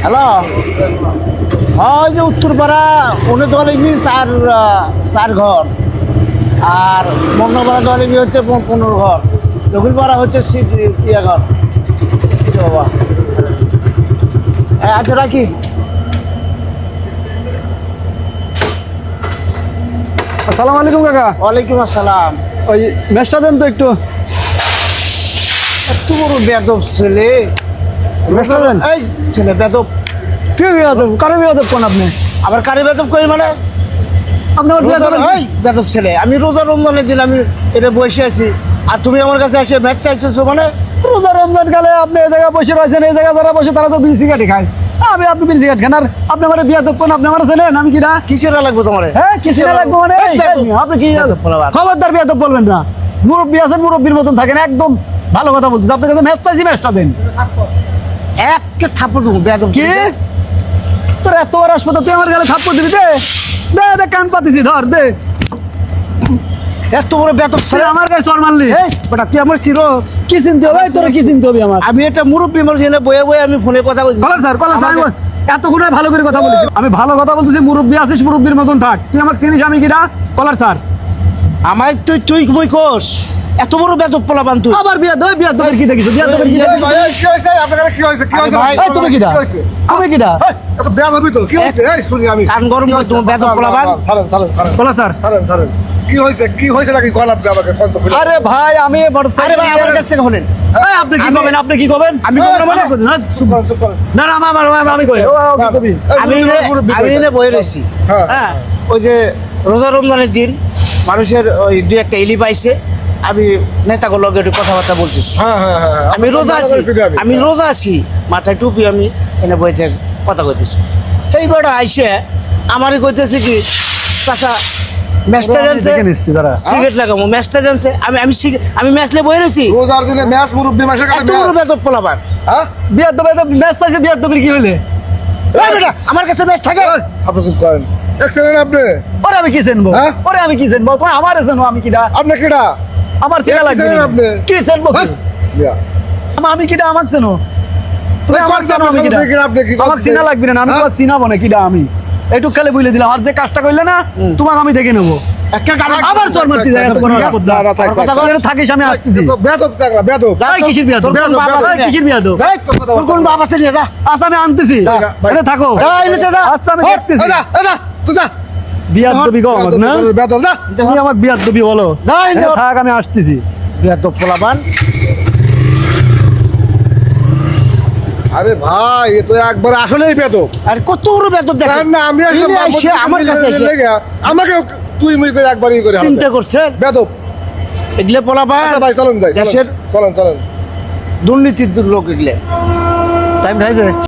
Hello, ওই যে উত্তরপাড়া উনি দলিবি চার ঘর, আর মন্নপাড়া দলিবি হচ্ছে 15 ঘর, দক্ষিণপাড়া হচ্ছে ইয়া ঘর। বাবা আচ্ছা রাখি। আসসালামু আলাইকুম কাকা। ওয়ালাইকুম আসসালাম। ওই মেশটা দেন তো একটু। এত বড় বেদব ছেলে, মেশটা দেন। এই ছেলে বেদব। কি বিয়াদব? কারে বিয়াদব কোন আপনি? আবার কারে বেদব করি মানে? আপনি আমার বিয়াদব? এই বেদব ছেলে, আমি রোজা রমজানের দিন আমি এটা বসে আছি, আর তুমি আমার কাছে এসে ম্যাচ চাইছো মানে? রোজা রমজান কালে আপনি এই জায়গায় বসে রয়েছেন, এই জায়গায় যারা বসে তারা তো বিড়ি সিগারেট খায়। আপনি বিড়ি সিগারেট খান, আর আপনি আমার বিয়াদব কোন? আপনি আমার ছেলেন, আমি কিনা? কিসের লাগবে তোমার? হ্যাঁ কিসের লাগবে মানে? আপনি কি খবরদার বিয়াদব বলবেন না। মুরব্বী আছেন, মুরব্বীর মতন থাকেন, একদম ভালো কথা বলতেছে। আপনার কাছে ম্যাচ চাইছি, ম্যাচটা দেন। একটা থাপ্পড় দেবো বেদব। কি তোর এত বড় হাসপাতাল, তুই আমার গালে থাপ্পড় দিবি? দে দে দে, কান পাতিছি, ধর দে। এত বড় বেদব ছেলে আমার গায়ে চড় মারলি? এই বেটা, তুই আমার সিরোস। কি চিনতে হবে তোর? কি চিনতে হবে আমার? আমি একটা মুরব্বী মানুষ, এনে বয়ে বয়ে আমি ফোনে কথা বলছি। কলার স্যার, এতক্ষণ ভালো করে কথা বলেছি। আমি ভালো কথা বলতেছি, মুরব্বী আছিস, মুরব্বীর মতন থাক। তুই আমাকে চিনিস আমি কিনা? কলার স্যার আমার তুই তুই বই কোস, এত বড় বেদব পোলাপান তুই। আবার বিয়া দই, বিয়া দই কি দেখিস? বিয়া দই কি দেখিস? কি হয়েছে আপনাদের? কি হয়েছে? কি হয়েছে? ভাই, এই তুমি কিডা? তুমি কিডা? এত বেয়াদ হবি তো? কি হয়েছে? এই শুনি আমি। কান গরম করে তুমি বেদব পোলাপান। ছাড়েন ছাড়েন ছাড়েন কলার স্যার। ছাড়েন ছাড়েন। কি হয়েছে? কি হয়েছে নাকি কোন আপনি আমাকে কোন তো? আরে ভাই, আমি আরে ভাই আমার কাছ থেকে হলেন। এই আপনি কি করবেন? আপনি কি করবেন? আমি করবো না মানে? চুপ করেন চুপ করেন। না না, আমি কই। ও কি করবি? আমি এনে বয়ে রয়েছি। হ্যাঁ। হ্যাঁ, ওই যে রোজা রমজানের দিন মানুষের ওই 2-1টা ইলি পাইছে, আমি নেতাগুলোর লগে একটু কথাবার্তা বলতেছি। হ্যাঁ হ্যাঁ হ্যাঁ। আমি রোজা আছি, আমি রোজা আছি, মাথায় টুপি, আমি এনে বইতে কথা কইতেছি। এইবার আইসে আমারই কইতেছে কি, চাচা ম্যাচটা জানছে, দেখে নিচ্ছি দাঁড়া। সিগারেট লাগাবো, ম্যাচটা জানছে। আমি ম্যাচলে বই রয়েছি। রোজার দিনে ম্যাচ মুরব্বি মাসের কাছে এত বড় বেদব পোলাপান। হ্যাঁ? বিয়া দই ম্যাচ চাইছে, বিয়া দই কি হইলে? এই বেটা, আমার কাছে ম্যাচ থাকে। আপনি চুপ করেন। দেখছেন আপনি? ওরে আমি কি চিনবো? হ্যাঁ? ওরে আমি কি চিনবো? কই আমার চেনো? আমি কিডা? আপনি কেডা? আমার চেনা কি লাগবে চেনেন না। আপনি? কি চিনবো কি? হ্যাঁ? মিয়া। আমি কিডা? আমাকে চেনো? তুমি এই আমাকে কোন চেনো? আমি আপনি কিডা? আপনি কি আমাকে করছেন? চিনা লাগবে না, আমি হ্যাঁ? তোমাকে চিনাবো না কিডা আমি। একটু খালি বুঝলে দিলাম, আর যে কাজটা করলে না তোমাকে আমি দেখে নেবো। একটা গালা আবার চোর মারতে যায় এত বড় না, আপদ না, না। থাক, কথা থাক। বলে থাকিস, আমি আসতেছি। বেয়াদব চাকরা বেয়াদব। এই কিসের বিয়া? তোর কোন বাবা আছে? কিসের বিয়া? এই, তোর কোন বাবা আছে? যা আচ্ছা আমি আনতেছি, যা, ভাই। এখানে থাকো। এই, নিচে যা। আচ্ছা আমি দেখতেছি। যা যা তুই যা। বিয়া দবি গো আমাকে না? বেয়াদব যা। তুমি আমাকে বিয়া দবি বলো? যাই এখানে যা। থাক, আমি আসতেছি। বেদব পোলাপান। আরে ভাই এ তো একবার আসলেই বেয়াদব। আর কত বড় বেদব দেখেন জানেন না আমি ইনি আইসে আমার কাছে এসে আমাকে তুই মুই করে একবারই করে চিন্তা করছেন। বেয়াদব। এগুলো পোলাপান আচ্ছা ভাই চলেন যাই দেশের চলেন চলেন। দুর্নীতির লোক এগুলো। টাইম খাইছে।